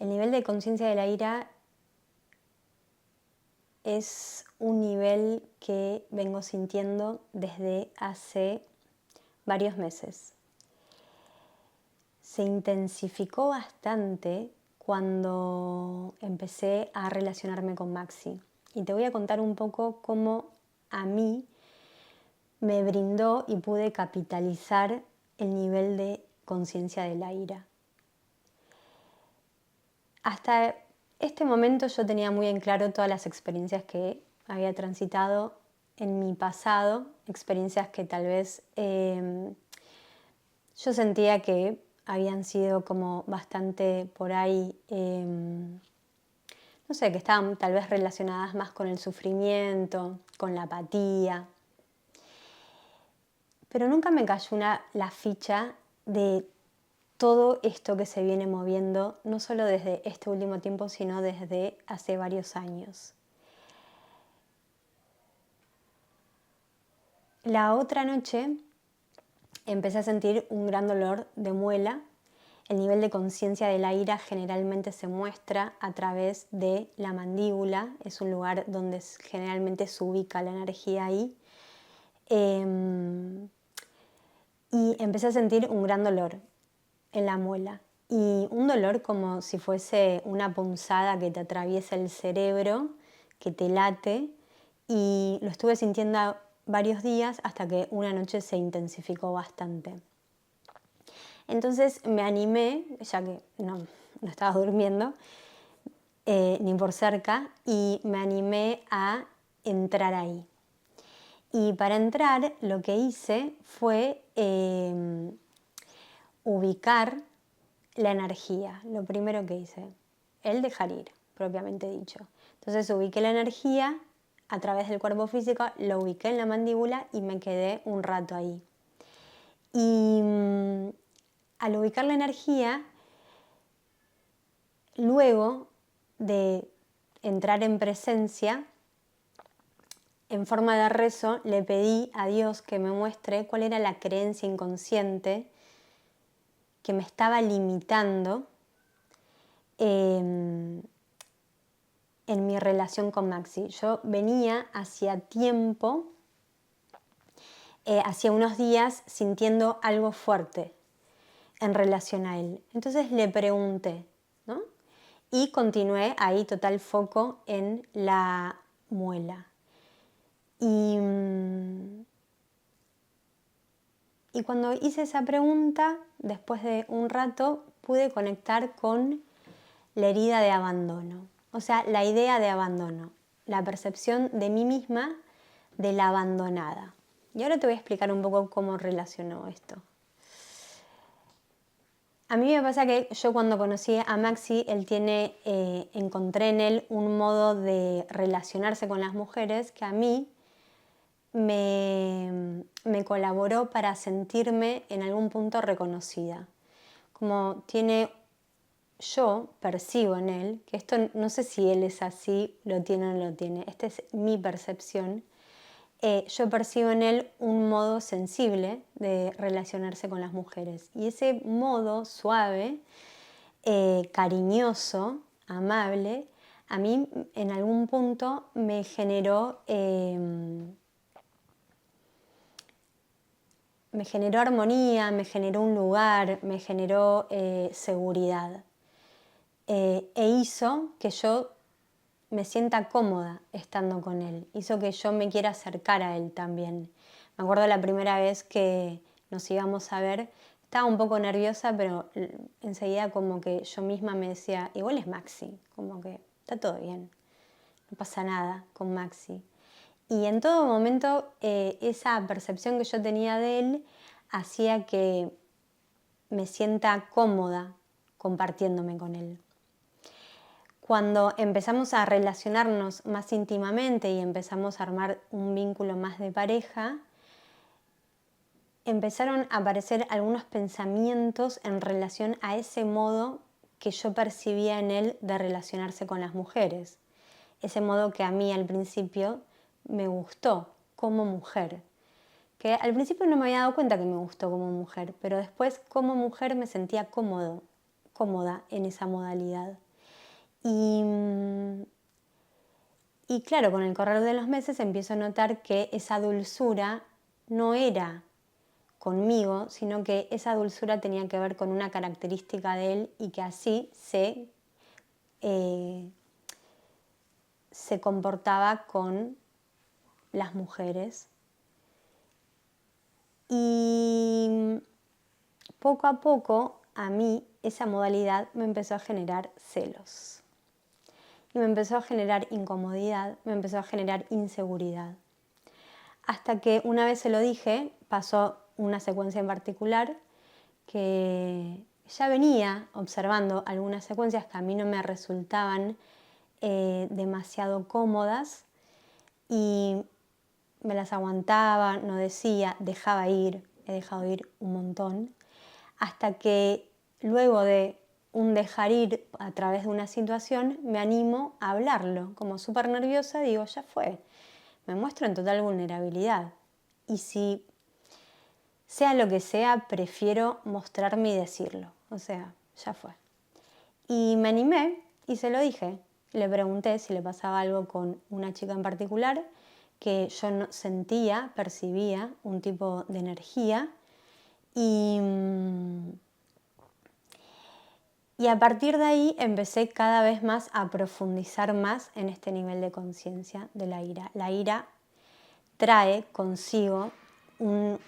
El nivel de conciencia de la ira es un nivel que vengo sintiendo desde hace varios meses. Se intensificó bastante cuando empecé a relacionarme con Maxi. Y te voy a contar un poco cómo a mí me brindó y pude capitalizar el nivel de conciencia de la ira. Hasta este momento yo tenía muy en claro todas las experiencias que había transitado en mi pasado, experiencias que tal vez yo sentía que habían sido como bastante por ahí, no sé, que estaban tal vez relacionadas más con el sufrimiento, con la apatía. Pero nunca me cayó la ficha de todo esto que se viene moviendo, no solo desde este último tiempo, sino desde hace varios años. La otra noche empecé a sentir un gran dolor de muela. El nivel de conciencia de la ira generalmente se muestra a través de la mandíbula, es un lugar donde generalmente se ubica la energía ahí. Y empecé a sentir un gran dolor en la muela. Y un dolor como si fuese una punzada que te atraviesa el cerebro, que te late. Y lo estuve sintiendo varios días hasta que una noche se intensificó bastante. Entonces me animé, ya que no estaba durmiendo, ni por cerca, y me animé a entrar ahí. Y para entrar lo que hice fue ubicar la energía, lo primero que hice, el dejar ir, propiamente dicho. Entonces ubiqué la energía a través del cuerpo físico, lo ubiqué en la mandíbula y me quedé un rato ahí. Y al ubicar la energía, luego de entrar en presencia, en forma de rezo, le pedí a Dios que me muestre cuál era la creencia inconsciente que me estaba limitando en mi relación con Maxi. Yo venía hacía tiempo, hacía unos días, sintiendo algo fuerte en relación a él. Entonces le pregunté, ¿no? Y continué ahí total foco en la muela. Y cuando hice esa pregunta, después de un rato, pude conectar con la herida de abandono. O sea, la idea de abandono, la percepción de mí misma de la abandonada. Y ahora te voy a explicar un poco cómo relaciono esto. A mí me pasa que yo cuando conocí a Maxi, encontré en él un modo de relacionarse con las mujeres que a mí me colaboró para sentirme en algún punto reconocida. Como yo percibo en él, que esto no sé si él es así, lo tiene o no lo tiene, esta es mi percepción, yo percibo en él un modo sensible de relacionarse con las mujeres. Y ese modo suave, cariñoso, amable, a mí en algún punto me generó armonía, me generó un lugar, me generó seguridad. E hizo que yo me sienta cómoda estando con él, hizo que yo me quiera acercar a él también. Me acuerdo la primera vez que nos íbamos a ver, estaba un poco nerviosa, pero enseguida como que yo misma me decía, igual es Maxi, como que está todo bien, no pasa nada con Maxi. Y en todo momento esa percepción que yo tenía de él hacía que me sienta cómoda compartiéndome con él. Cuando empezamos a relacionarnos más íntimamente y empezamos a armar un vínculo más de pareja, empezaron a aparecer algunos pensamientos en relación a ese modo que yo percibía en él de relacionarse con las mujeres. Ese modo que a mí al principio me gustó como mujer. Que al principio no me había dado cuenta que me gustó como mujer, pero después como mujer me sentía cómoda en esa modalidad. Y, y claro, con el correr de los meses empiezo a notar que esa dulzura no era conmigo, sino que esa dulzura tenía que ver con una característica de él y que así se comportaba con las mujeres. Y poco a poco a mí esa modalidad me empezó a generar celos. Y me empezó a generar incomodidad, me empezó a generar inseguridad. Hasta que una vez se lo dije, pasó una secuencia en particular que ya venía observando algunas secuencias que a mí no me resultaban demasiado cómodas y me las aguantaba, no decía, dejaba ir, he dejado ir un montón, hasta que luego de un dejar ir a través de una situación me animo a hablarlo, como súper nerviosa digo, ya fue, me muestro en total vulnerabilidad y si sea lo que sea, prefiero mostrarme y decirlo, o sea, ya fue. Y me animé y se lo dije. Le pregunté si le pasaba algo con una chica en particular, que yo no sentía, percibía un tipo de energía. Y a partir de ahí empecé cada vez más a profundizar más en este nivel de conciencia de la ira. La ira trae consigo un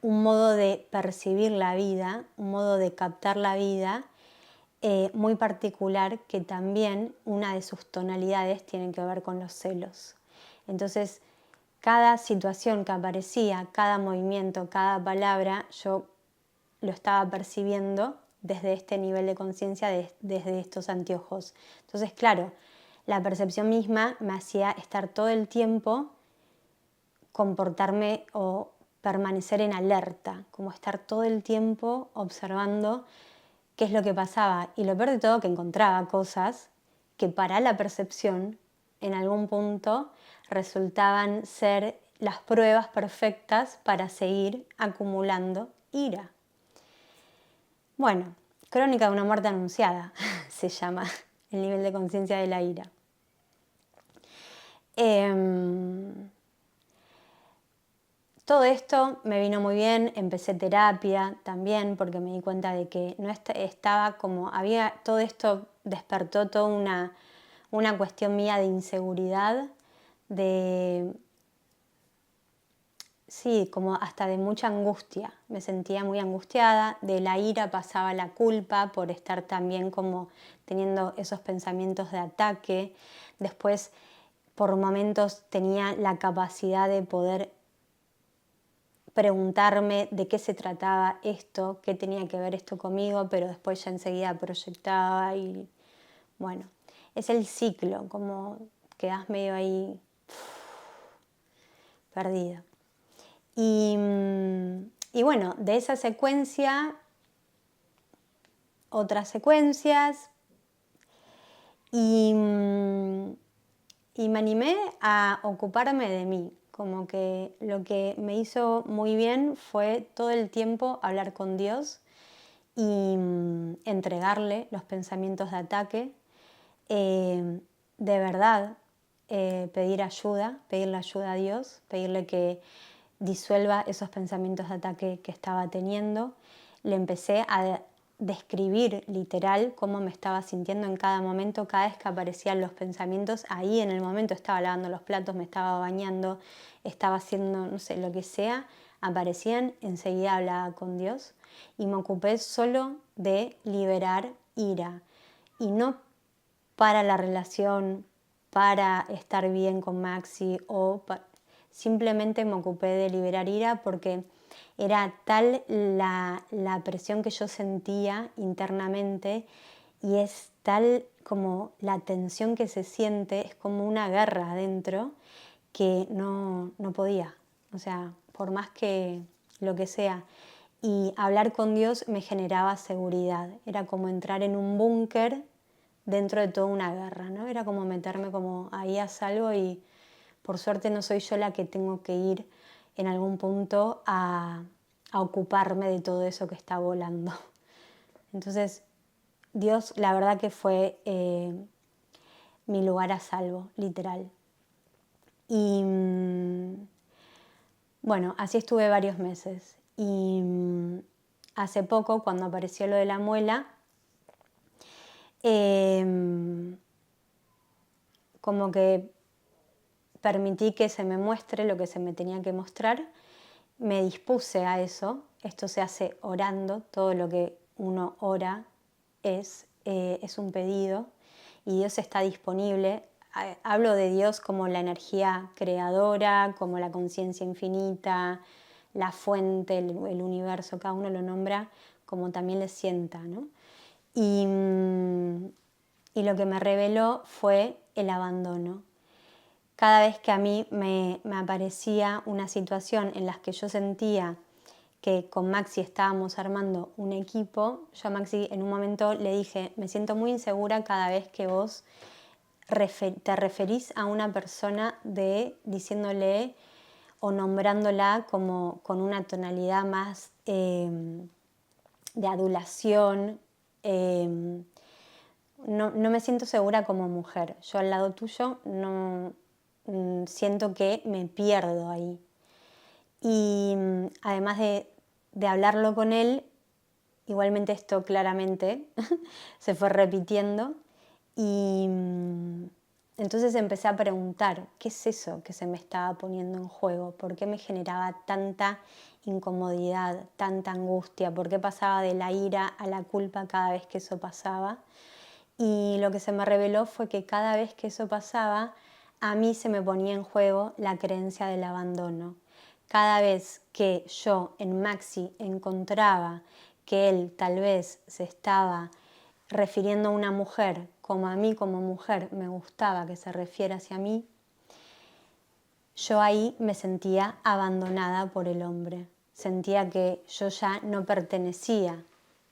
modo de percibir la vida, un modo de captar la vida muy particular, que también una de sus tonalidades tiene que ver con los celos. Entonces, cada situación que aparecía, cada movimiento, cada palabra, yo lo estaba percibiendo desde este nivel de conciencia, desde estos anteojos. Entonces, claro, la percepción misma me hacía estar todo el tiempo, comportarme o permanecer en alerta, como estar todo el tiempo observando qué es lo que pasaba. Y lo peor de todo, que encontraba cosas que para la percepción en algún punto resultaban ser las pruebas perfectas para seguir acumulando ira. Bueno, crónica de una muerte anunciada se llama el nivel de conciencia de la ira. Todo esto me vino muy bien, empecé terapia también porque me di cuenta de que no estaba como, había, todo esto despertó toda una cuestión mía de inseguridad, sí, como hasta de mucha angustia, me sentía muy angustiada, de la ira pasaba la culpa por estar también como teniendo esos pensamientos de ataque, después por momentos tenía la capacidad de poder preguntarme de qué se trataba esto, qué tenía que ver esto conmigo, pero después ya enseguida proyectaba y bueno, es el ciclo, como quedás medio ahí perdida. Y bueno, de esa secuencia, otras secuencias, y me animé a ocuparme de mí. Como que lo que me hizo muy bien fue todo el tiempo hablar con Dios y entregarle los pensamientos de ataque. De verdad, pedirle ayuda a Dios, pedirle que disuelva esos pensamientos de ataque que estaba teniendo. Le empecé a describir literal cómo me estaba sintiendo en cada momento, cada vez que aparecían los pensamientos, ahí en el momento estaba lavando los platos, me estaba bañando, estaba haciendo, no sé, lo que sea, aparecían, enseguida hablaba con Dios y me ocupé solo de liberar ira y no para la relación, para estar bien con Maxi simplemente me ocupé de liberar ira porque era tal la presión que yo sentía internamente y es tal como la tensión que se siente, es como una guerra adentro que no podía, o sea, por más que lo que sea. Y hablar con Dios me generaba seguridad, era como entrar en un búnker dentro de toda una guerra, ¿no? Era como meterme como ahí a salvo y por suerte no soy yo la que tengo que ir en algún punto a ocuparme de todo eso que está volando. Entonces, Dios, la verdad que fue mi lugar a salvo, literal. Y bueno, así estuve varios meses. Y hace poco, cuando apareció lo de la muela, como que permití que se me muestre lo que se me tenía que mostrar, me dispuse a eso. Esto se hace orando, todo lo que uno ora es un pedido y Dios está disponible. Hablo de Dios como la energía creadora, como la conciencia infinita, la fuente, el universo, cada uno lo nombra como también le sienta, ¿no? Y lo que me reveló fue el abandono. Cada vez que a mí me aparecía una situación en la que yo sentía que con Maxi estábamos armando un equipo, yo a Maxi en un momento le dije, me siento muy insegura cada vez que vos te referís a una persona diciéndole o nombrándola como con una tonalidad más de adulación. No me siento segura como mujer. Yo al lado tuyo no siento que me pierdo ahí. Y además de hablarlo con él, igualmente esto claramente se fue repitiendo y entonces empecé a preguntar, ¿qué es eso que se me estaba poniendo en juego? ¿Por qué me generaba tanta incomodidad, tanta angustia? ¿Por qué pasaba de la ira a la culpa cada vez que eso pasaba? Y lo que se me reveló fue que cada vez que eso pasaba, a mí se me ponía en juego la creencia del abandono. Cada vez que yo en Maxi encontraba que él tal vez se estaba refiriendo a una mujer como a mí como mujer me gustaba que se refiera hacia mí, yo ahí me sentía abandonada por el hombre. Sentía que yo ya no pertenecía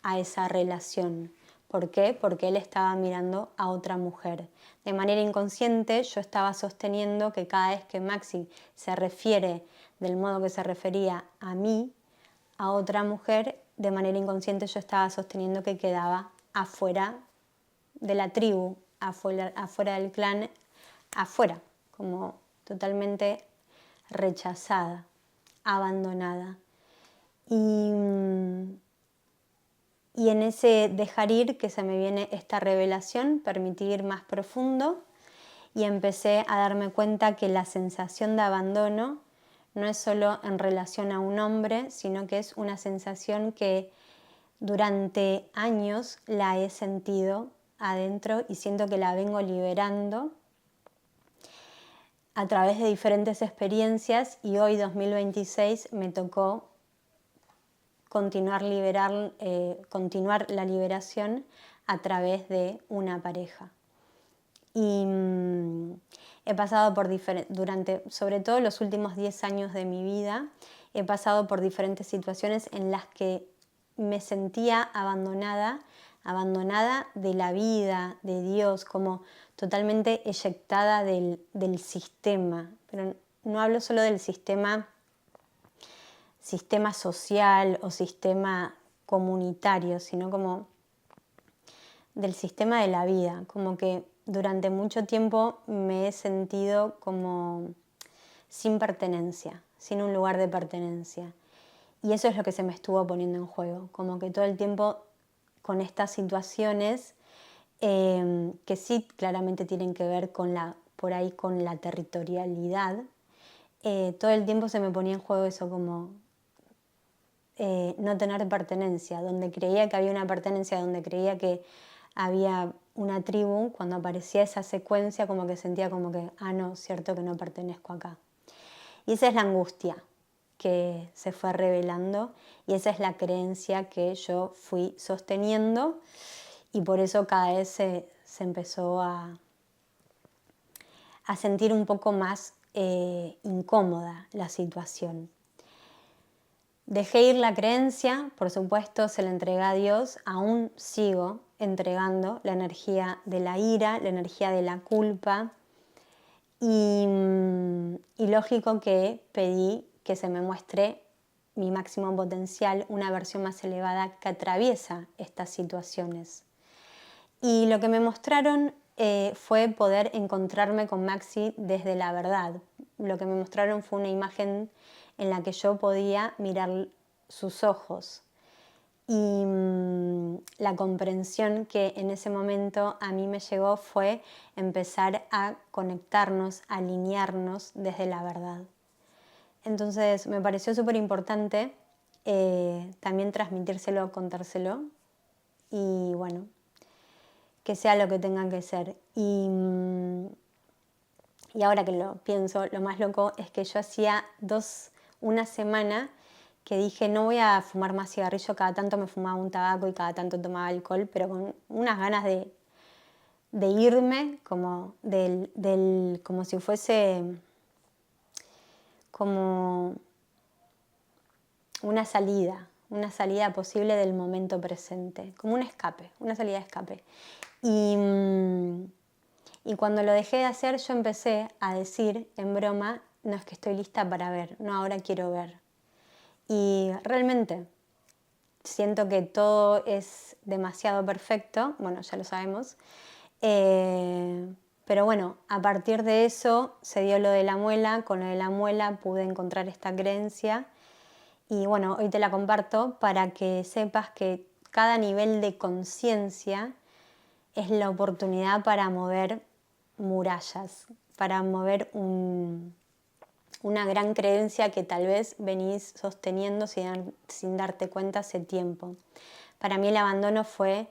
a esa relación. ¿Por qué? Porque él estaba mirando a otra mujer. De manera inconsciente yo estaba sosteniendo que cada vez que Maxi se refiere del modo que se refería a mí, a otra mujer, de manera inconsciente yo estaba sosteniendo que quedaba afuera de la tribu, afuera del clan, afuera, como totalmente rechazada, abandonada. Y en ese dejar ir que se me viene esta revelación, permití ir más profundo y empecé a darme cuenta que la sensación de abandono no es solo en relación a un hombre, sino que es una sensación que durante años la he sentido adentro y siento que la vengo liberando a través de diferentes experiencias y hoy 2026 me tocó continuar la liberación a través de una pareja. Y he pasado por sobre todo los últimos 10 años de mi vida, he pasado por diferentes situaciones en las que me sentía abandonada de la vida, de Dios, como totalmente eyectada del sistema. Pero no hablo solo del sistema social o sistema comunitario, sino como del sistema de la vida, como que durante mucho tiempo me he sentido como sin pertenencia, sin un lugar de pertenencia. Y eso es lo que se me estuvo poniendo en juego, como que todo el tiempo con estas situaciones que sí claramente tienen que ver por ahí con la territorialidad, todo el tiempo se me ponía en juego eso como no tener pertenencia, donde creía que había una pertenencia, donde creía que había una tribu, cuando aparecía esa secuencia como que sentía como que, no, cierto que no pertenezco acá. Y esa es la angustia que se fue revelando y esa es la creencia que yo fui sosteniendo y por eso cada vez se empezó a sentir un poco más incómoda la situación. Dejé ir la creencia, por supuesto, se la entregué a Dios, aún sigo entregando la energía de la ira, la energía de la culpa y lógico que pedí que se me muestre mi máximo potencial, una versión más elevada que atraviesa estas situaciones. Y lo que me mostraron fue poder encontrarme con Maxi desde la verdad. Lo que me mostraron fue una imagen en la que yo podía mirar sus ojos. Y la comprensión que en ese momento a mí me llegó fue empezar a conectarnos, a alinearnos desde la verdad. Entonces me pareció súper importante también transmitírselo, contárselo y bueno, que sea lo que tenga que ser. Y ahora que lo pienso, lo más loco es que yo hacía una semana que dije no voy a fumar más cigarrillo, cada tanto me fumaba un tabaco y cada tanto tomaba alcohol, pero con unas ganas de irme como como si fuese como una salida posible del momento presente, como un escape, una salida de escape. Y cuando lo dejé de hacer, yo empecé a decir en broma, no es que estoy lista para ver, no, ahora quiero ver. Y realmente siento que todo es demasiado perfecto, bueno, ya lo sabemos, pero bueno, a partir de eso se dio lo de la muela, con lo de la muela pude encontrar esta creencia y bueno, hoy te la comparto para que sepas que cada nivel de conciencia es la oportunidad para mover murallas, para mover una gran creencia que tal vez venís sosteniendo sin darte cuenta hace tiempo. Para mí el abandono fue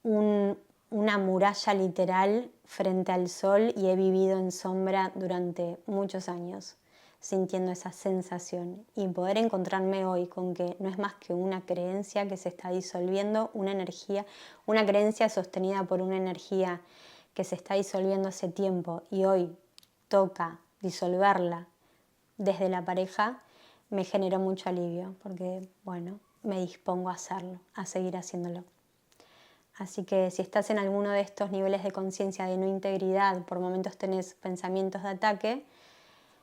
una muralla literal frente al sol y he vivido en sombra durante muchos años, sintiendo esa sensación y poder encontrarme hoy con que no es más que una creencia que se está disolviendo, una energía, una creencia sostenida por una energía que se está disolviendo hace tiempo y hoy toca disolverla desde la pareja, me generó mucho alivio porque, bueno, me dispongo a hacerlo, a seguir haciéndolo. Así que si estás en alguno de estos niveles de conciencia de no integridad, por momentos tenés pensamientos de ataque,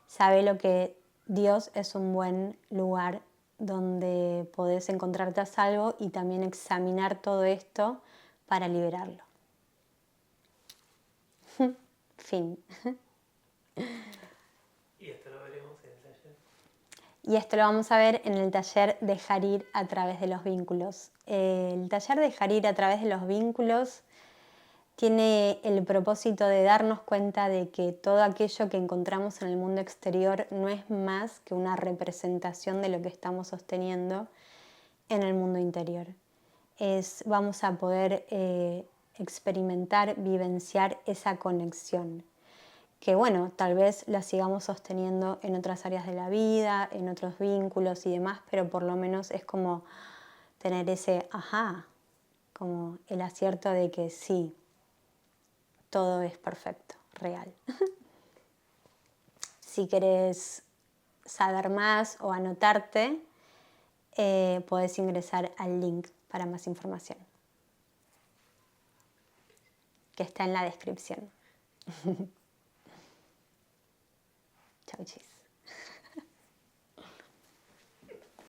sabe lo que Dios es un buen lugar donde podés encontrarte a salvo y también examinar todo esto para liberarlo. Fin. Y esto lo veremos en el taller. Y esto lo vamos a ver en el taller Dejar ir a través de los vínculos. El taller Dejar ir a través de los vínculos tiene el propósito de darnos cuenta de que todo aquello que encontramos en el mundo exterior no es más que una representación de lo que estamos sosteniendo en el mundo interior. Vamos a poder experimentar, vivenciar esa conexión. Que bueno, tal vez la sigamos sosteniendo en otras áreas de la vida, en otros vínculos y demás, pero por lo menos es como tener ese ajá, como el acierto de que sí, todo es perfecto, real. Si querés saber más o anotarte, podés ingresar al link para más información, que está en la descripción. Chau, chis.